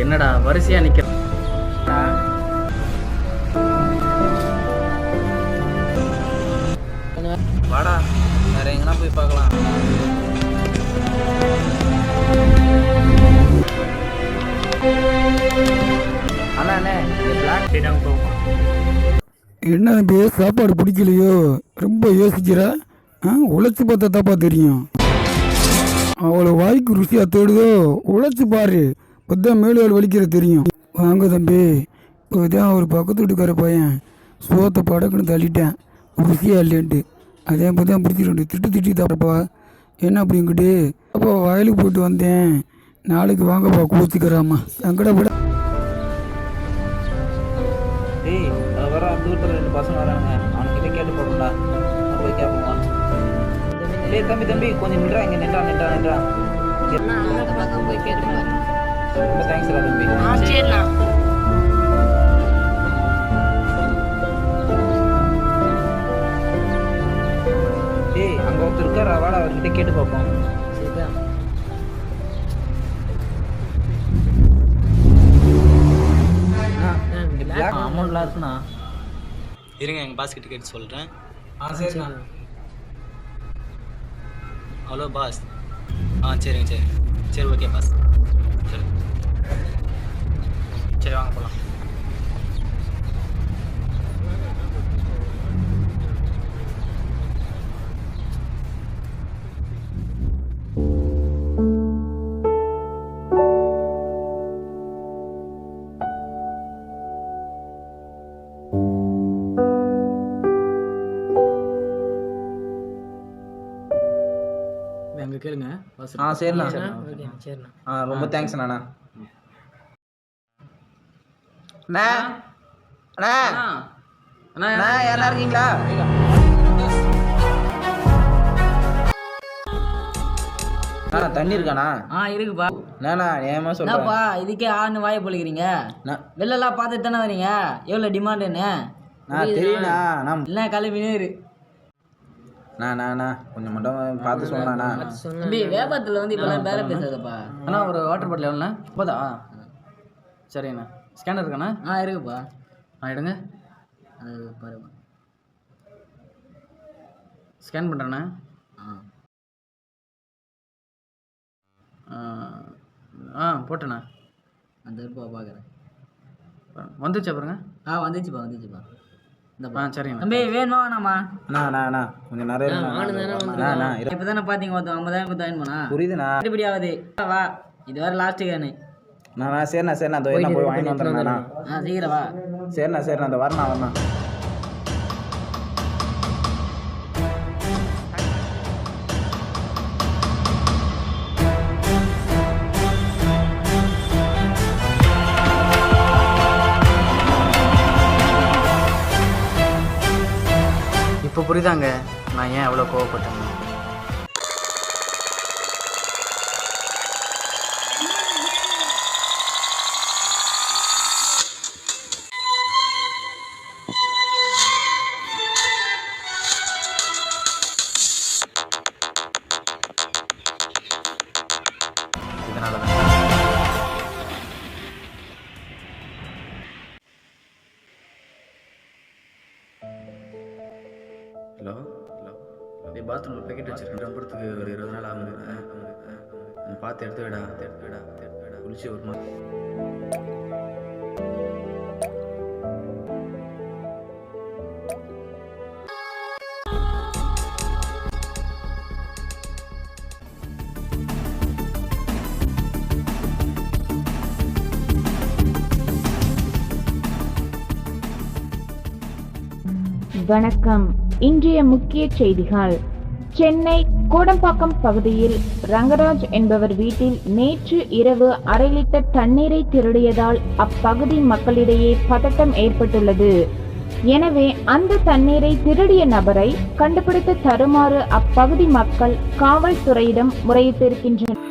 என்னடா வரிசையா நிக்க வாடா வேற எங்கன்னா போய் பார்க்கலாம். அண்ணா பிளாக் டீடாங்க போவோம். என்ன தம்பி சாப்பாடு பிடிக்கலையோ? ரொம்ப யோசிக்கிற. உழைச்சி பார்த்தா தாப்பா தெரியும். அவ்வளோ வாய்க்கு ருசியாக தேடுதோ உழைச்சி பாரு, இப்போதான் மேலுவாள் வலிக்கிற தெரியும். வாங்க தம்பி, இப்போதான் ஒரு பக்கத்து வீட்டுக்கார பையன் சோத்தை படக்குன்னு தள்ளிட்டேன் ருசியாக இல்லைன்ட்டு. அதே இப்போ தான் பிடிச்சிட்டு திட்டி தாப்பா. என்ன அப்படிங்கிட்டு அப்பா வயலுக்கு போயிட்டு வந்தேன், நாளைக்கு வாங்கப்பா கூச்சிக்கிறாம்மா சங்கடப்பட. டேய் அது வர அந்த வீட்டில் 2 பசங்க வராங்க, அவனுக்கிட்ட கேட்டு போகணும்டா. போய் கேட்போமா? டேய் தம்பி கொஞ்சம் நின்றா, இங்கே நின்றா. போய் கேட்டு ரொம்ப தேங்க்ஸ்டா தம்பி. சரிண்ணா. டேய் அங்கே ஒருத்தர் இருக்காரா, வாடா அவர்கிட்ட கேட்டு பார்ப்போம். சரிதான். அமௌண்ட்லாம் இருக்குண்ணா. இருங்க எங்கள் பாஸ் கிட்ட கேட்டு சொல்கிறேன். சரிண்ணா. Hello boss. சரிங்க சரி ஓகே பாஸ். சரி வாங்க போகலாம். அங்கே கேளுங்க. சரிண்ணா. சரிண்ணா. ரொம்ப தேங்க்ஸ் அண்ணா. அண்ணா அண்ணா அண்ணா யாரா இருக்கீங்களா? தண்ணி இருக்காண்ணா? இருக்குப்பா. என்னண்ணா ஏமா சொல்றேன்? என்னப்பா இதுக்கே ஆன்னு வாயை பொழிக்கிறீங்க? வெளிலலாம் பார்த்துட்டு தானே வரீங்க, எவ்வளோ டிமாண்டுன்னு தெரியுண்ணா. இல்லை கிளம்பினே இரு. கொஞ்சம் மட்டும் பார்த்து சொன்னாண்ணா. தம்பி வியாபாரத்தில் வந்து இப்போலாம் பேர பேசாதப்பா. அண்ணா ஒரு வாட்டர் பாட்டில் எவ்வளோண்ணா? போதா? சரிண்ணா. ஸ்கேனர் இருக்காண்ணா? இருக்குப்பா. எடுங்க. அது பாருப்பா. ஸ்கேன் பண்ணுறேண்ணா. போட்டேண்ணா. அந்த இருப்பா பார்க்குறேன். வந்துச்சா பாருங்க. வந்துச்சுப்பா. சரிங்கண்ணா. தம்பி வேணுமா வேணாமா? கொஞ்சம் நிறைய இப்போ தானே பார்த்தீங்க, 50,000 கொடுத்தாயின்மாண்ணா. புரியுதுண்ணா. இப்படி ஆகுது. வா, இது வேறு லாஸ்ட்டுக்கானு. சரிண்ணா போய் வாங்கிட்டு வந்துடுறேண்ணா. சீக்கிரம் வா. சரிண்ணா அந்த வரண்ணா. இப்போ புரியுதாங்க நான் ஏன் எவ்வளோ கோவப்பட்டேன். இதனால தான். ஹலோ அப்படியே பாத்ரூமில் பேக்கெட் வச்சுருக்கேன். நம்புறதுக்கு ஒரு 20 நாள் ஆகுது. பார்த்து எடுத்து விடா குளிச்சு ஒரு மாதிரி. வணக்கம். இன்றைய முக்கிய செய்திகள். சென்னை கோடம்பாக்கம் பகுதியில் ரங்கராஜ் என்பவர் வீட்டில் நேற்று இரவு 1/2 லிட்டர் தண்ணீரை திருடியதால் அப்பகுதி மக்களிடையே பதட்டம் ஏற்பட்டுள்ளது. எனவே அந்த தண்ணீரை திருடிய நபரை கண்டுபிடித்து தருமாறு அப்பகுதி மக்கள் காவல்துறையிடம் முறையிட்டிருக்கின்றனர்.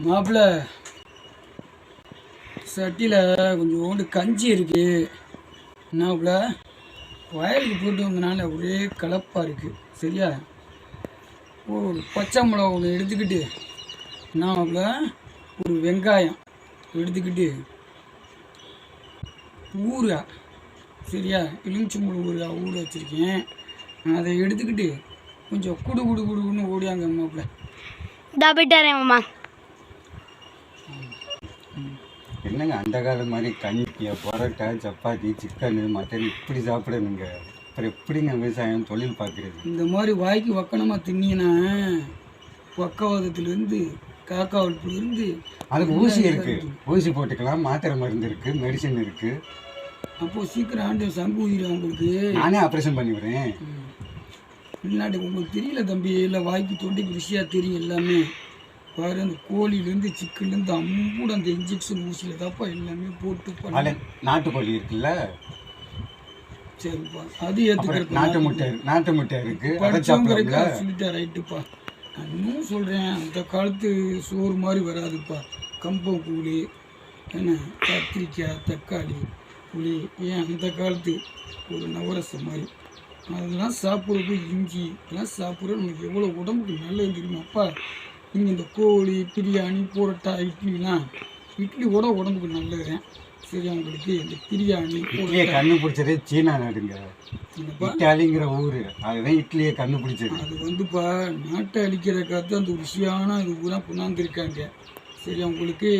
மாப்பிள்ள சட்டியில் கொஞ்சோண்டு கஞ்சி இருக்கு. மாப்பிள்ள வயலுக்கு போட்டு வந்தனால ஒரே கலப்பாக இருக்குது. சரியா, ஒரு பச்சை மிளகா ஒன்று எடுத்துக்கிட்டு நான் ஒரு வெங்காயம் எடுத்துக்கிட்டு ஊறுகாய், சரியா, எலுமிச்சம்பழம் ஊறுகாய் ஊற வச்சுருக்கேன். அதை எடுத்துக்கிட்டு கொஞ்சம் குடுன்னு ஓடியாங்க மாப்பிள்ள. போயிட்டாரேன் மாமா. என்னங்க அந்த காலம் மாதிரி கஞ்சி, பரோட்டா, சப்பாத்தி, சிக்கன், மட்டன் இப்படி சாப்பிடணுங்க. அப்புறம் எப்படிங்க விவசாயம் தொழில் பார்க்குறது? இந்த மாதிரி வாய்க்கு வக்கணமாக தின்னீங்கன்னா பக்கவாதத்துலேருந்து காக்காவல்புலேருந்து அதுக்கு ஊசி இருக்குது, ஊசி போட்டுக்கலாம். மாத்திரை மருந்து இருக்குது, மெடிசன் இருக்குது. அப்போது சீக்கிரம் ஆண்டு சங்கு ஊதிடும் உங்களுக்கு. நானே ஆப்ரேஷன் பண்ணிவிடுறேன். வெளிநாட்டு உங்களுக்கு தெரியல தம்பி, இல்லை வாய்க்கு தொண்டைக்கு ருசியாக தெரியும் எல்லாமே. பாரு, அந்த கோழிலேருந்து சிக்கன்லேருந்து அம்பூட அந்த இன்ஜெக்ஷன் ஊசியில் தாப்பா எல்லாமே போட்டு பண்ண. நாட்டுக்கோழி இருக்குல்ல, சரிப்பா, அது ஏற்றுக்கிறேன். நாட்டு முட்டை இருக்குது, படிச்சவங்க சொல்லிட்டா ரைட்டுப்பா. நான் இன்னும் சொல்கிறேன், அந்த காலத்து சோறு மாதிரி வராதுப்பா. கம்பம் கூழி, என்ன, கத்திரிக்காய், தக்காளி, புளி, ஏன் அந்த காலத்து ஒரு நவரசம் மாதிரி அதெல்லாம் சாப்பிட்றது. இஞ்சி இதெல்லாம் சாப்பிட்றது நமக்கு எவ்வளோ உடம்புக்கு நல்லது தெரியுமாப்பா. நீங்கள் இந்த கோழி, பிரியாணி, புரோட்டா, இட்லிலாம், இட்லி கூட உடம்புக்கு நல்லதுதான். சரி, உங்களுக்கு இந்த பிரியாணி இட்லியை கண்டுபிடிச்சதே சீனா நாடுங்க. இட்டாலிங்கிற ஊர், அதுதான் இட்லியை கண்டுபிடிச்சது. அது வந்துப்பா நாட்டை அழிக்கிறக்காக அந்த ருசியான இது ஊரா கொண்டாந்துருக்காங்க. சரி, உங்களுக்கு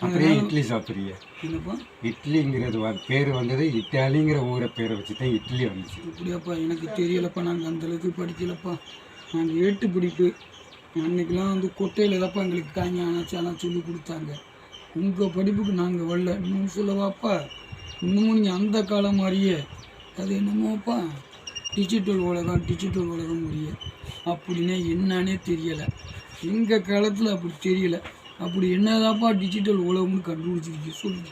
அப்படியே இட்லி சாப்பிட்றீங்க. என்னப்பா இட்லிங்கிறது பேர் வந்தது இட்டாலிங்கிற ஊரை பேரை வச்சு தான் இட்லி வந்துச்சு. அப்படியாப்பா, எனக்கு தெரியலப்பா. நாங்கள் அந்தளவுக்கு படிக்கலப்பா. நாங்கள் ஏட்டு பிடிப்பு அன்றைக்கெலாம் வந்து கொட்டையில் தான்ப்பா எங்களுக்கு காய்ங்க ஆனாச்சாலாம் சொல்லி கொடுத்தாங்க. உங்கள் படிப்புக்கு நாங்கள் வரல. இன்னும் சொல்லவாப்பா, இன்னமும் நீங்கள் அந்த காலம் மாதிரியே அது என்னமோப்பா டிஜிட்டல் உலகம் முடிய அப்படின்னா என்னன்னே தெரியலை. எங்கள் காலத்தில் அப்படி தெரியல. அப்படி என்னதாப்பா டிஜிட்டல் உலகம்னு கண்டுபிடிச்சிருக்கு சொல்லுங்க.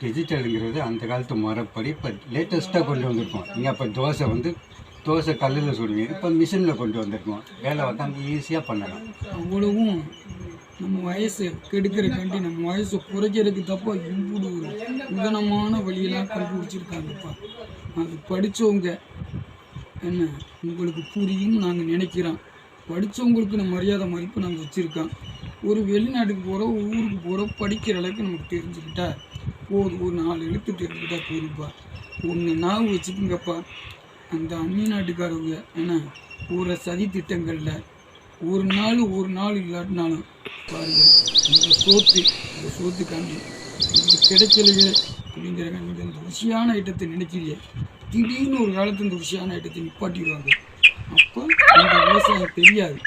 டிஜிட்டலுங்கிறது அந்த காலத்து முறைப்படி இப்போ லேட்டஸ்ட்டாக கொண்டு வந்திருக்கோம். நீங்கள் அப்போ தோசை கல்லில் சுடுவீங்க, இப்போ மிஷினில் கொண்டு வந்திருக்கோம். வேலை உட்காந்து ஈஸியாக பண்ணலாம். அவ்வளவும் நம்ம வயசை கெடுக்கிறக்காண்டி, நம்ம வயசை குறைக்கிறதுக்கு தப்பா இவ்வளோ ஒரு உதனமான வழியெல்லாம் கண்டுபிடிச்சிருக்காங்கப்பா. அது படித்தவங்க என்ன உங்களுக்கு புரியும் நாங்கள் நினைக்கிறோம். படித்தவங்களுக்கு நம்ம மரியாதை மதிப்பு நாங்கள் வச்சுருக்கோம். ஒரு வெளிநாட்டுக்கு போகிறோம், ஊருக்கு போகிறோம், படிக்கிற அளவுக்கு நமக்கு தெரிஞ்சுக்கிட்டா போதும். ஒரு 4 எழுத்து தெரிஞ்சுக்கிட்டா போதும்ப்பா. ஒன்று ஞாபகம் வச்சுக்கோங்கப்பா, அந்த அந்நிய நாட்டுக்காரவங்க என்ன ஒரு சதி திட்டங்களில் ஒரு நாள் இல்லாட்டினாலும் பாருங்கள், இந்த சோத்துக்காண்டி இது கிடைக்கலையே அப்படிங்கிற நீங்கள் இந்த ருசியான ஐட்டத்தை நினைக்கிறீங்க. திடீர்னு ஒரு காலத்தில் இந்த ருசியான ஐட்டத்தை நிப்பாட்டிடுவாங்க. அப்போ இந்த விவசாயம் தெரியாது.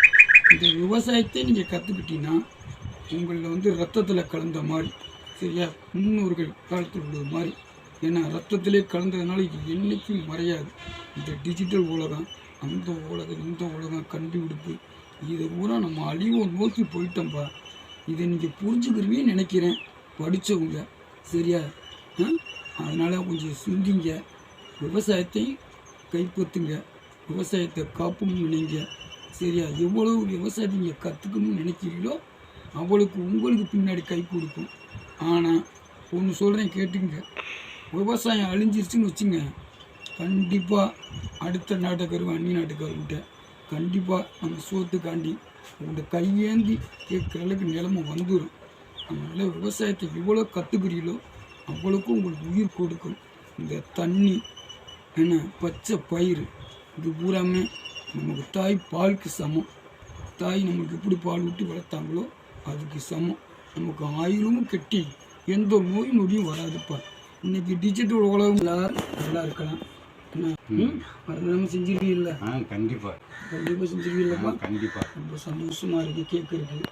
இந்த விவசாயத்தை நீங்கள் கற்றுக்கிட்டீங்கன்னா உங்களில் வந்து ரத்தத்தில் கலந்த மாதிரி, சரியா, முன்னோர்கள் காலத்தில் உள்ளது மாதிரி. ஏன்னா ரத்தத்திலே கலந்ததுனால இது என்றைக்கும் மறையாது. இந்த டிஜிட்டல் உலகம், அந்த உலகம், இந்த உலகம் கண்டுபிடிப்பு, இதை பூரா நம்ம அழிவை நோக்கி போயிட்டோம்ப்பா. இதை நீங்கள் புரிஞ்சுக்கிறவே நினைக்கிறேன் படித்தவங்க, சரியா. அதனால் கொஞ்சம் சிந்திங்க, விவசாயத்தை கைப்பற்றுங்க, விவசாயத்தை காப்பணும்னு நினைங்க, சரியா. எவ்வளோ விவசாயத்தை நீங்கள் கற்றுக்கணும்னு நினைக்கிறீங்களோ அவளுக்கு உங்களுக்கு பின்னாடி கை கொடுக்கும். ஆனால் ஒன்று சொல்கிறேன் கேட்டுங்க, விவசாயம் அழிஞ்சிருச்சுன்னு வச்சுங்க, கண்டிப்பாக அடுத்த நாட்டுக்காரங்க அந்நிய நாட்டுக்காரங்கிட்ட கண்டிப்பாக நம்ம சோத்துக்காண்டி உங்கள்கிட்ட கையேந்தி கேட்குற அளவுக்கு நிலைமை வந்துடும். அதனால் விவசாயத்தை எவ்வளோ கற்றுக்கிறீங்களோ அவ்வளோக்கும் உங்களுக்கு உயிர் கொடுக்கும். இந்த தண்ணி என்ன, பச்சை பயிர், இது பூராமே நமக்கு தாய் பாலுக்கு சமம். தாய் நமக்கு எப்படி பால் விட்டு வளர்த்தாங்களோ அதுக்கு சமம். நமக்கு ஆயுளும் கெட்டி எந்த நோய் நொடியும் வராதுப்பா. இன்னைக்கு டிஜிட்டல் உலகம் நல்லா இருக்கலாம். மறந்துடாமல் செஞ்சிருக்கீங்கல்ல? கண்டிப்பாக செஞ்சிருக்கீங்களப்பா. ரொம்ப சந்தோஷமாக இருக்குது கேட்குறதுக்கு.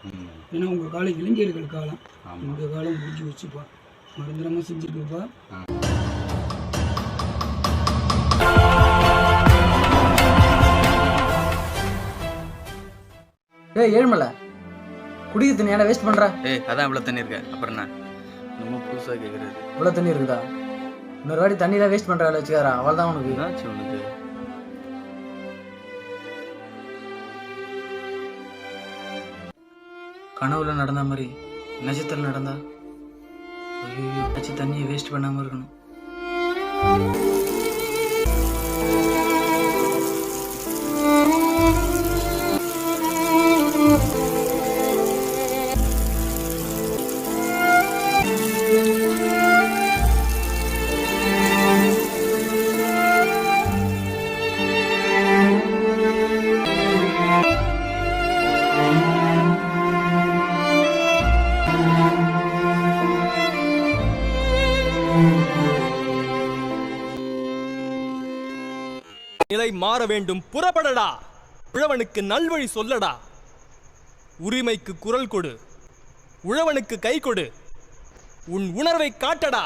ஏன்னா உங்கள் காலம் இளைஞர்கள் காலம், இந்த காலம் முடிஞ்சு வச்சுப்பா. மறந்துடாமல் செஞ்சுருக்குப்பா. ஏழுமலை, குடிக்க தண்ணி ஏன்னா வேஸ்ட் பண்ணுற? அதான் இவ்வளோ தண்ணி இருக்கு, அப்புறம் என்ன நம்ம புதுசாக கேட்குறது? இவ்வளோ தண்ணி இருக்குதா? இன்னொரு வாட்டி தண்ணியில் வேஸ்ட் பண்ணுற வேலை வச்சுக்காரா? அவள் தான் உனக்கு என்னாச்சு உனக்கு? கனவுல நடந்த மாதிரி நிஜத்தில் நடந்தா? ஐயோ, தண்ணியை வேஸ்ட் பண்ணாமல் இருக்கணும். நிலை மாற வேண்டும், புறப்படடா. உழவனுக்கு நல்வழி சொல்லடா. உரிமைக்கு குரல் கொடு, உழவனுக்கு கை கொடு, உன் உணர்வை காட்டடா.